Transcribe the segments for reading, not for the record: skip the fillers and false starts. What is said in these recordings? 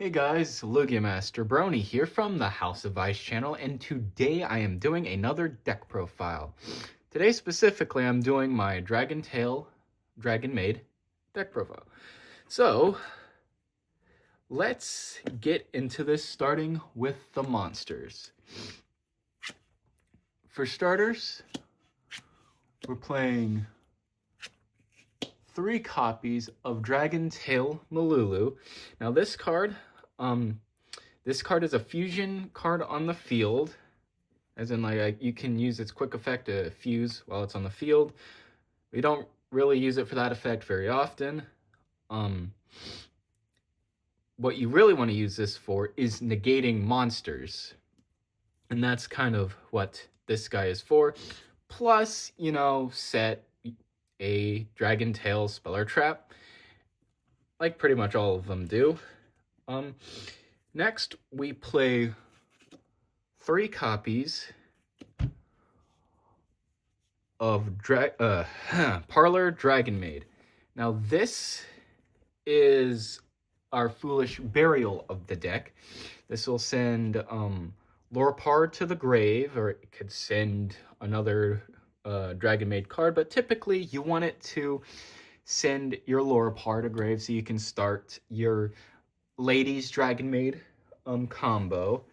Hey guys, Lugia Master Brony here from the House of Ice channel, and today I am doing another deck profile. Today specifically I'm doing my Dracotail Dragonmaid deck profile. So, let's get into this, starting with the monsters. For starters, we're playing 3 copies of Dracotail Malulu. Now this card is a fusion card on the field, as in like you can use its quick effect to fuse while it's on the field. We don't really use it for that effect very often. What you really want to use this for is negating monsters, and that's kind of what this guy is for. Plus, you know, set a Dracotail Speller Trap, like pretty much all of them do. Next, we play 3 copies of Parlor Dragonmaid. Now, this is our foolish burial of the deck. This will send Lorpar to the grave, or it could send another Dragonmaid card, but typically you want it to send your Lorpar to grave so you can start your Ladies Dragonmaid combo.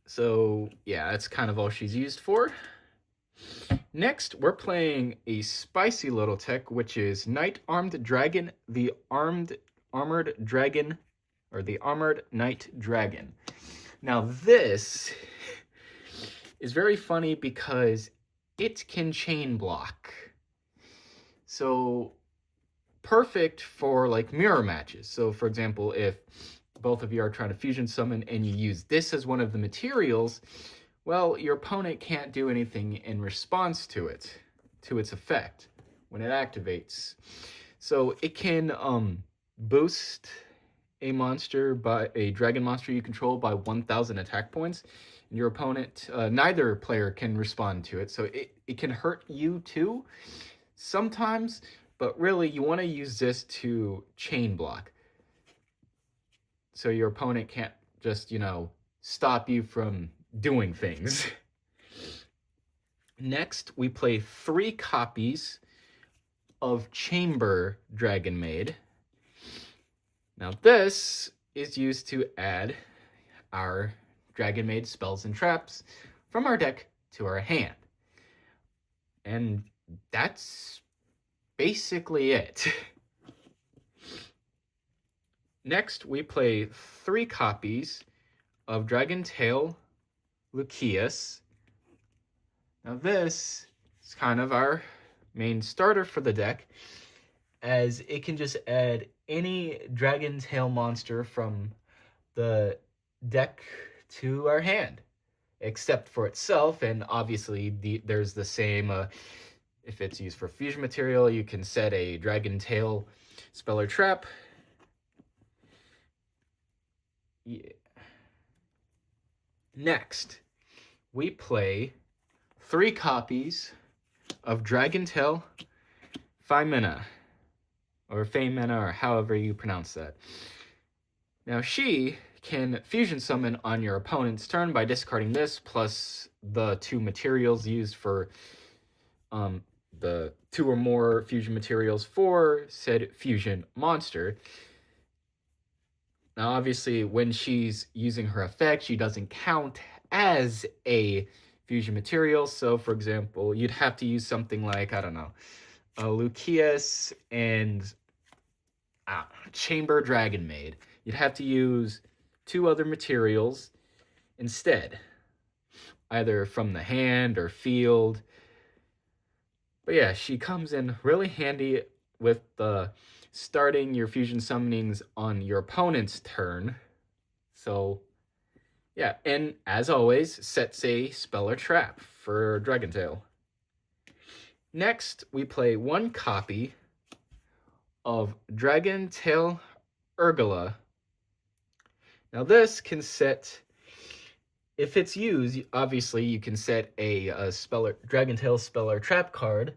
So yeah, that's kind of all she's used for. Next, we're playing a spicy little tech, which is Knight Armed Dragon, the Armored Dragon, or the Armored Knight Dragon. Now this is very funny because it can chain block. So perfect for like mirror matches. So for example, if both of you are trying to fusion summon and you use this as one of the materials, well, your opponent can't do anything in response to it, to its effect when it activates. So it can boost a monster by a dragon monster you control by 1,000 attack points. And your opponent, neither player can respond to it. So it can hurt you too sometimes, but really you want to use this to chain block. So your opponent can't just, you know, stop you from doing things. Next, we play 3 copies of Chamber Dragonmaid. Now this is used to add our Dragonmaid spells and traps from our deck to our hand. And that's basically it. Next, we play 3 copies of Dracotail Lucius. Now this is kind of our main starter for the deck, as it can just add any Dracotail monster from the deck to our hand, except for itself. And obviously there's the same, if it's used for fusion material, you can set a Dracotail Speller Trap. Yeah. Next, we play 3 copies of Dracotail Femina, or Femina, or however you pronounce that. Now she can fusion summon on your opponent's turn by discarding this, plus the 2 materials used for the 2 or more fusion materials for said fusion monster. Now, obviously, when she's using her effect, she doesn't count as a fusion material. So, for example, you'd have to use something like, I don't know, Lucius and Chamber Dragonmaid. You'd have to use 2 other materials instead, either from the hand or field. But yeah, she comes in really handy with the starting your fusion summonings on your opponent's turn. So yeah, and as always, sets a Speller Trap for Dracotail. Next, we play 1 copy of Dracotail Urgula. Now this can set, if it's used, obviously you can set a Dracotail Speller Trap card,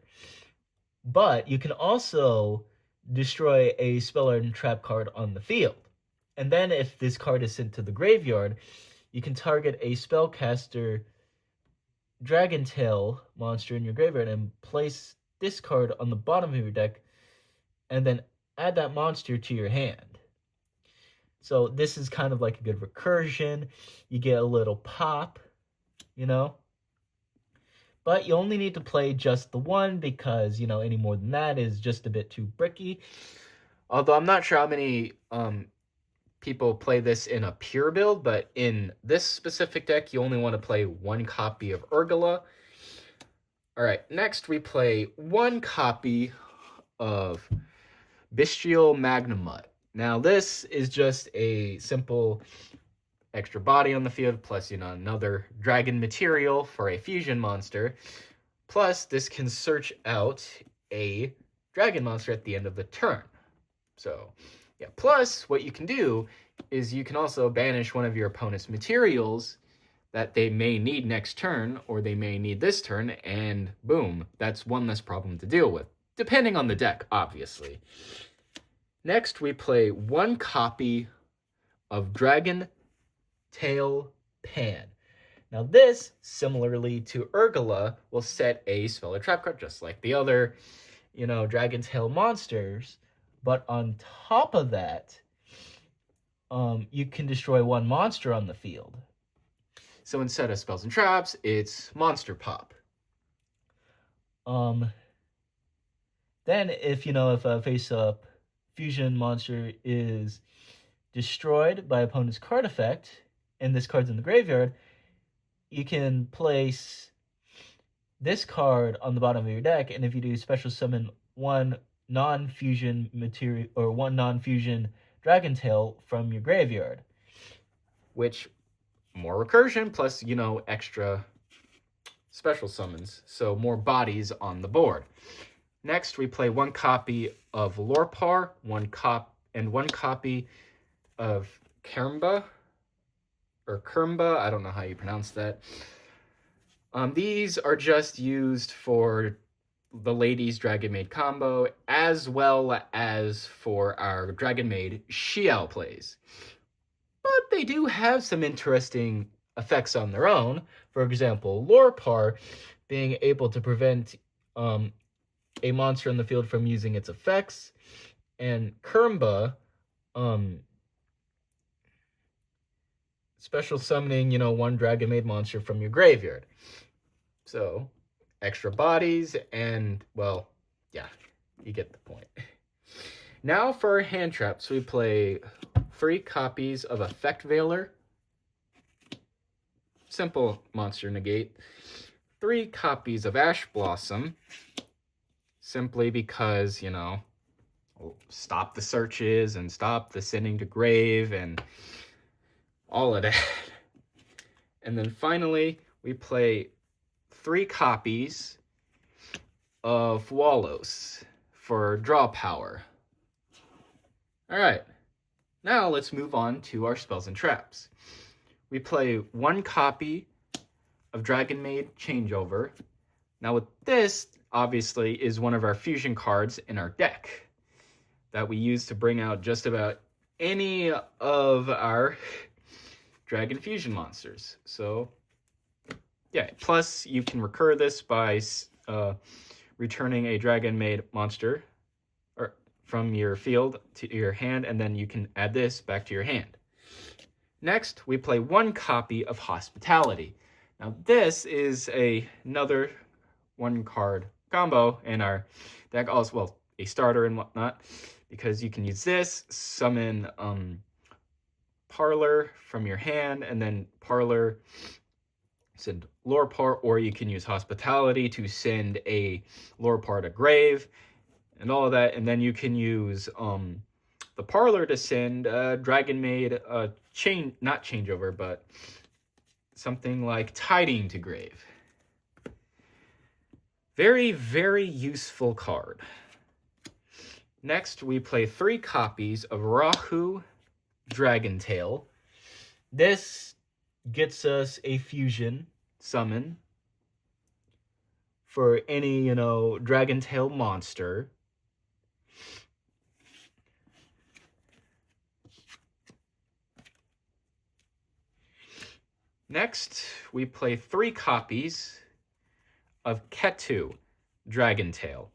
but you can also destroy a Speller and Trap card on the field. And then if this card is sent to the graveyard, you can target a spellcaster Dragontail monster in your graveyard and place this card on the bottom of your deck, and then add that monster to your hand. So this is kind of like a good recursion. You get a little pop, you know? But you only need to play just the one because, any more than that is just a bit too bricky. Although I'm not sure how many people play this in a pure build, but in this specific deck, you only want to play one copy of Urgula. All right, next we play one copy of Bestial Magnamut. Now, this is just a simple extra body on the field, plus, another dragon material for a fusion monster. Plus, this can search out a dragon monster at the end of the turn. So, yeah, plus what you can do is you can also banish one of your opponent's materials that they may need next turn, or they may need this turn, and boom, that's one less problem to deal with, depending on the deck, obviously. Next, we play one copy of Dracotail Pan. Now this, similarly to Urgula, will set a spell or trap card just like the other, Dragontail monsters. But on top of that, you can destroy one monster on the field. So instead of spells and traps, it's monster pop. Then if a face-up fusion monster is destroyed by opponent's card effect, and this card's in the graveyard, you can place this card on the bottom of your deck, and if you do special summon one non-fusion material or one non-fusion Dragontail from your graveyard, which more recursion plus extra special summons, so more bodies on the board. Next, we play one copy of Lorpar, one copy of Kermba, I don't know how you pronounce that. These are just used for the Ladies Dragonmaid combo, as well as for our Dragonmaid Xiao plays. But they do have some interesting effects on their own. For example, Lorpar being able to prevent a monster in the field from using its effects, and Kermba special summoning, one Dragonmaid monster from your graveyard. So, extra bodies, and, well, yeah, you get the point. Now for our hand traps, we play 3 copies of Effect Veiler. Simple monster negate. 3 copies of Ash Blossom. Simply because, stop the searches and stop the sending to grave and all of that. And then finally, we play 3 copies of Wallos for draw power. Alright, now let's move on to our spells and traps. We play 1 copy of Dragonmaid Changeover. Now with this, obviously, is one of our fusion cards in our deck that we use to bring out just about any of our Dragon Fusion monsters. So, yeah, plus you can recur this by returning a Dragonmaid monster from your field to your hand, and then you can add this back to your hand. Next, we play 1 copy of Hospitality. Now, this is another 1-card combo in our deck, also, well, a starter and whatnot, because you can use this, summon Parlor from your hand, and then Parlor send Lorpar, or you can use Hospitality to send a Lorpar to grave, and all of that, and then you can use the Parlor to send Dragonmaid not Changeover, but something like Tiding to grave. Very, very useful card. Next, we play 3 copies of Rahu Dragontail. This gets us a fusion summon for any, Dragontail monster. Next, we play 3 copies of Ketu Dragontail.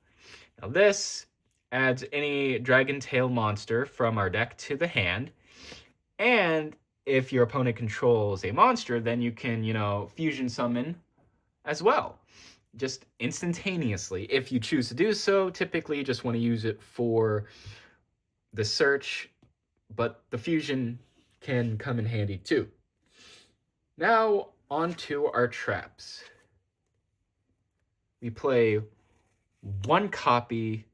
Now this adds any Dragontail monster from our deck to the hand, and if your opponent controls a monster, then you can, fusion summon as well, just instantaneously. If you choose to do so, typically you just want to use it for the search, but the fusion can come in handy too. Now, on to our traps. We play 1 copy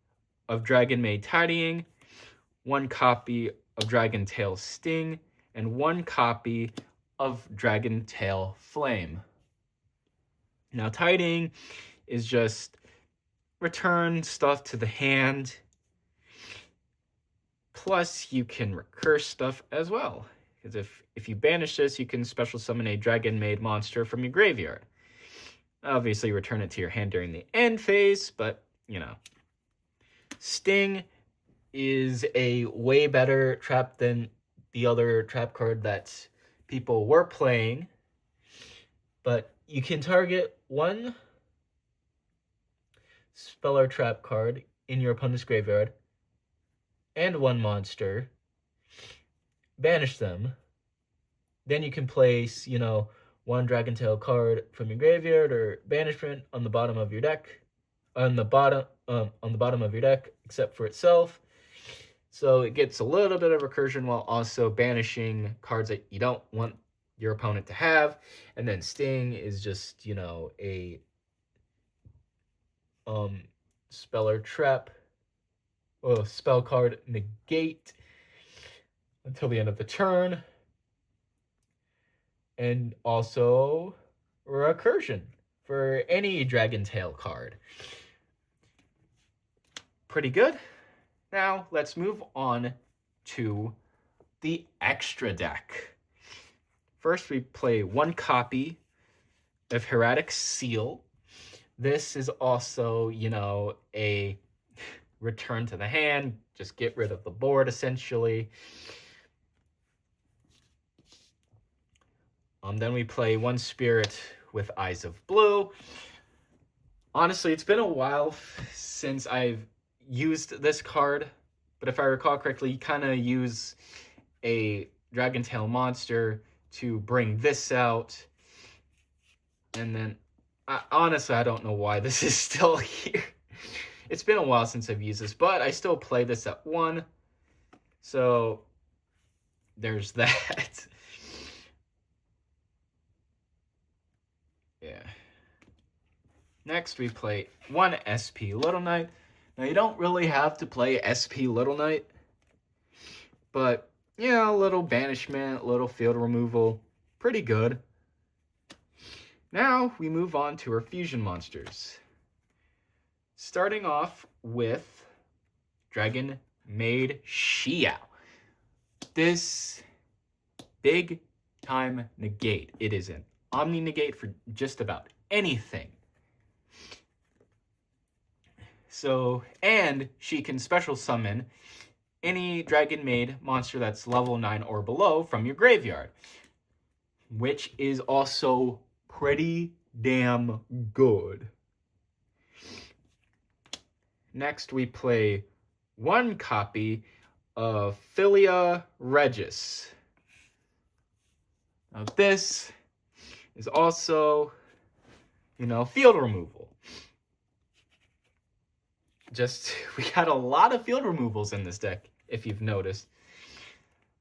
of Dragonmaid Tidying, 1 copy of Dragontail Sting, and 1 copy of Dragontail Flame. Now, Tidying is just return stuff to the hand, plus you can recurse stuff as well. Because if you banish this, you can special summon a Dragonmaid monster from your graveyard. Obviously, return it to your hand during the end phase, but, Sting is a way better trap than the other trap card that people were playing. But you can target 1 spell or trap card in your opponent's graveyard and 1 monster, banish them, then you can place, 1 Dragontail card from your graveyard or banishment on the bottom of your deck, on the bottom of your deck, except for itself. So it gets a little bit of recursion while also banishing cards that you don't want your opponent to have. And then Sting is just, a spell or trap, spell card negate until the end of the turn. And also recursion for any Dragontail card. Pretty good. Now let's move on to the extra deck. First, we play 1 copy of Hieratic Seal. This is also, a return to the hand, just get rid of the board essentially. Then we play 1 Spirit with Eyes of Blue. Honestly, it's been a while since I've used this card, but if I recall correctly, you kind of use a Dragontail monster to bring this out. And then, honestly, I don't know why this is still here. It's been a while since I've used this, but I still play this at 1. So, there's that. Yeah. Next, we play 1 SP Little Knight. Now, you don't really have to play SP Little Knight, but, a little banishment, a little field removal, pretty good. Now, we move on to our fusion monsters. Starting off with Dragonmaid Xiao. This big time negate. It is an Omni negate for just about anything. So, and she can special summon any Dragonmaid monster that's level 9 or below from your graveyard, which is also pretty damn good. Next, we play 1 copy of Philia Regis. Now, this is also, field removal. We got a lot of field removals in this deck, if you've noticed.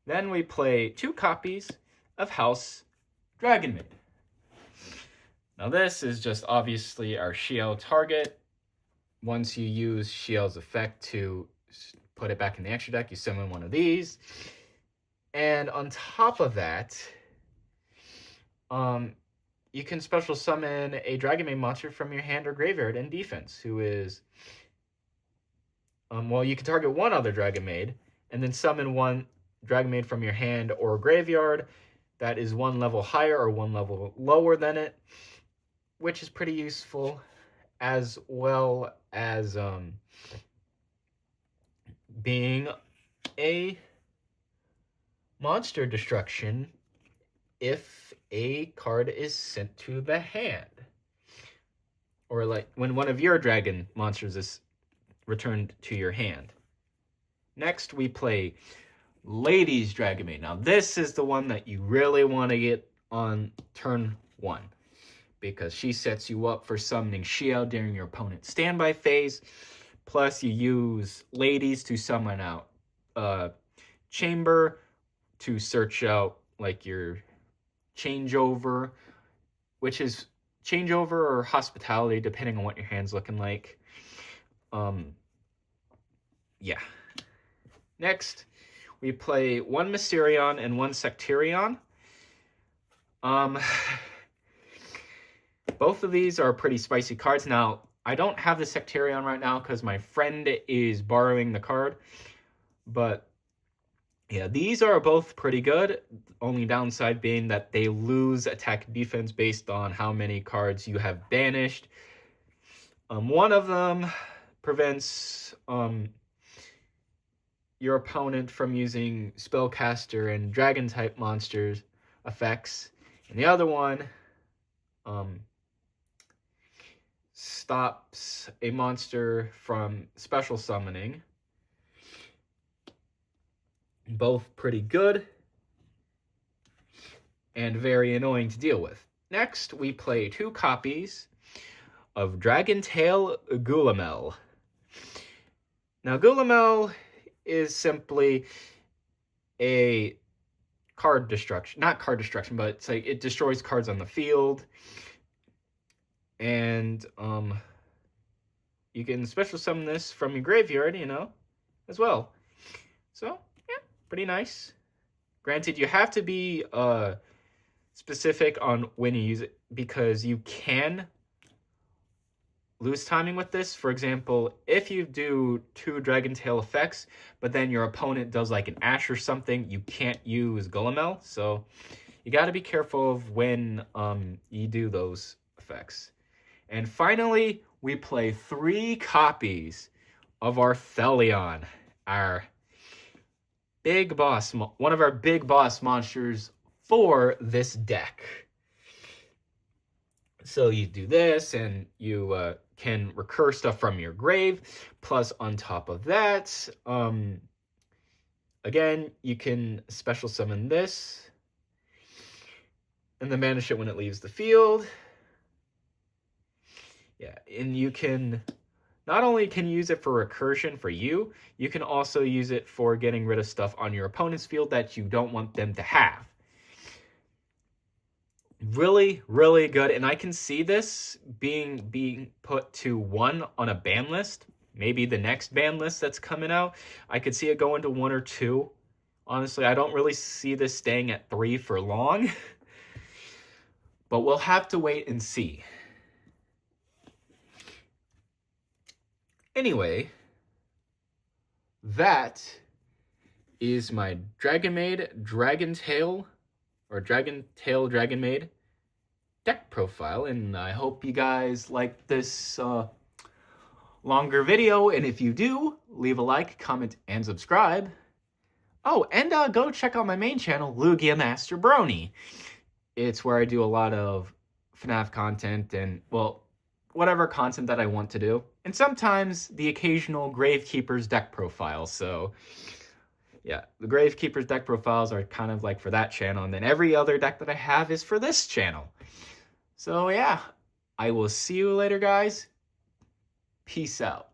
Then we play 2 copies of House Dragonmaid. Now this is just obviously our Xiao target. Once you use Xiao's effect to put it back in the extra deck, you summon 1 of these. And on top of that, you can special summon a Dragonmaid monster from your hand or graveyard in defense, who is, you can target 1 other Dragonmaid, and then summon 1 Dragonmaid from your hand or graveyard that is 1 level higher or 1 level lower than it, which is pretty useful, as well as being a monster destruction if a card is sent to the hand. Or like when one of your dragon monsters is returned to your hand. Next, we play Lady's Dragonmaid. Now, this is the one that you really want to get on turn 1, because she sets you up for summoning Xiao during your opponent's standby phase. Plus, you use Ladies to summon out Chamber to search out like your changeover, which is changeover or hospitality, depending on what your hand's looking like. Yeah. Next, we play 1 Mysterion and 1 Sectarion. Both of these are pretty spicy cards. Now, I don't have the Sectarion right now because my friend is borrowing the card. But, yeah, these are both pretty good. Only downside being that they lose attack defense based on how many cards you have banished. One of them prevents your opponent from using spellcaster and dragon type monsters effects, and the other one stops a monster from special summoning. Both pretty good and very annoying to deal with. Next, we play 2 copies of Dracotail Dragonmaid. Now, Dragonmaid is simply a card destruction. Not card destruction, but it's like it destroys cards on the field. And you can special summon this from your graveyard, as well. So, yeah, pretty nice. Granted, you have to be specific on when you use it, because you can lose timing with this. For example, if you do 2 Dracotail effects, but then your opponent does like an Ash or something, you can't use Dragonmaid. So you got to be careful of when you do those effects. And finally, we play 3 copies of Arthelion, our big boss, one of our big boss monsters for this deck. So you do this, and you can recur stuff from your grave. Plus, on top of that, again, you can special summon this, and then banish it when it leaves the field. Yeah, and you can not only can use it for recursion for you, you can also use it for getting rid of stuff on your opponent's field that you don't want them to have. Really, really good, and I can see this being put to 1 on a ban list. Maybe the next ban list that's coming out, I could see it going to 1 or 2. Honestly, I don't really see this staying at 3 for long. But we'll have to wait and see. Anyway, that is my Dragonmaid, Dracotail Dragonmaid deck profile, and I hope you guys like this longer video, and if you do, leave a like, comment, and subscribe. Oh, and go check out my main channel, Lugia Master Brony. It's where I do a lot of FNAF content and, well, whatever content that I want to do, and sometimes the occasional Gravekeeper's deck profile. So yeah, the Gravekeeper's deck profiles are kind of like for that channel, and then every other deck that I have is for this channel. So yeah, I will see you later, guys. Peace out.